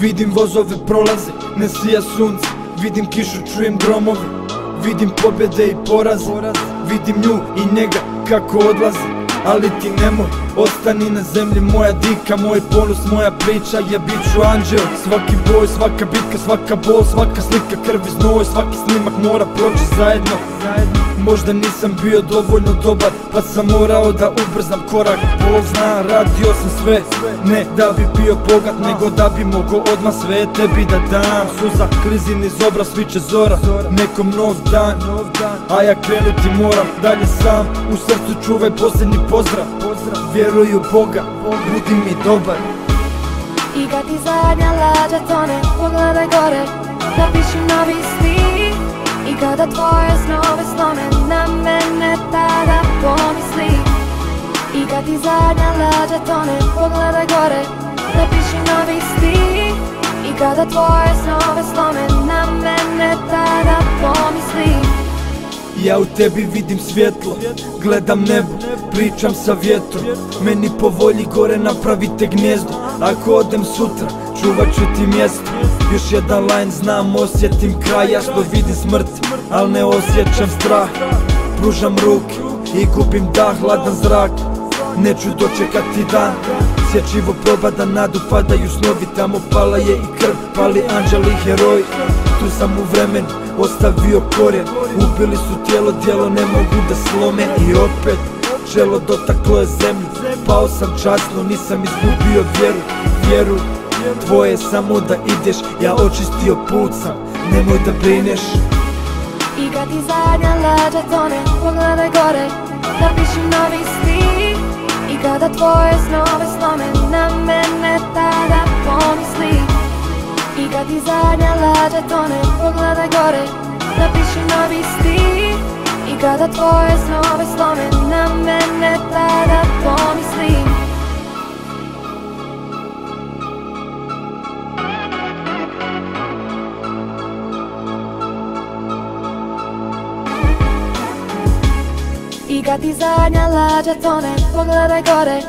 Vidim vozove prolaze, ne sija sunce. Vidim kišu, čujem gromove. Vidim pobjede i poraze. Vidim nju i njega kako odlaze. Ali ti nemoj, ostani na zemlji moja dika. Moj ponos, moja priča, ja bit ću anđeo. Svaki boj, svaka bitka, svaka bol, svaka slika, krvi, znoj. Svaki snimak mora proći zajedno. Možda nisam bio dovoljno dobar, pa sam morao da ubrzam korak. Bog zna, radio sam sve, ne da bi bio bogat, nego da bi mogo odmah sve tebi da dam. Suza, klizin iz obraz, sviće zora, nekom nov dan. A ja krenuti moram, dalje sam, u srcu čuvaj posljednji pozdrav. Vjeruj u Boga, budi mi dobar. I kad ti zadnja lađa tone, pogledaj gore, napiši novi stih. I kada tvoje snove slone na mene, tada pomisli. I kad ti zadnja lađa tone, pogledaj gore, napiši novi stih. I kada tvoje snove slone na mene, tada pomisli. Ja u tebi vidim svjetlo, gledam nebo, pričam sa vjetrom. Meni po volji gore napravite gnjezdo. Ako odem sutra, čuvat ću ti mjesto. Još jedan line znam, osjetim kraj. Jasno vidim smrt, al ne osjećam strah. Pružam ruke i gubim dah, hladan zrak. Neću dočekati dan, sječivo probada nadu, padaju snovi. Tamo pala je i krv, pali anđeli heroji. Tu sam u vremenu ostavio korijen. Ubili su tijelo, djelo ne mogu da slome. I opet čelo dotaklo je zemlju. Pao sam časno, nisam izgubio vjeru. Tvoje je samo da ideš, ja očistio put sam, nemoj da brineš. I kad ti zadnja lađa tone, pogledaj gore, napiši novi stih. I kada tvoje snove slome na mene, tada pomisli. I kad ti zadnja lađa tone, pogledaj gore, napiši novi stih. I kada tvoje snove slome na mene, tada pomisli. I kad ti zadnja lađa tone, pogledaj gore,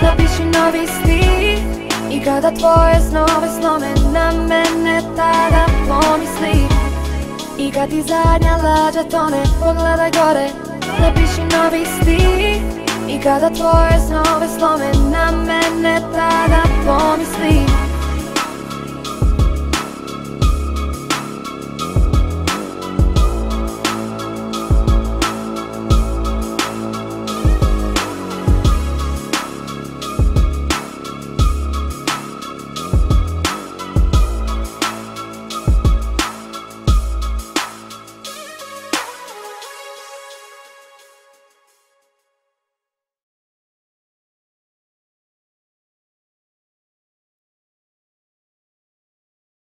napiši novi stih. I kada tvoje snove slome na mene, tada pomisli. I kad ti zadnja lađa tone, pogledaj gore, napiši novi stih. I kada tvoje snove slome na mene, tada pomisli.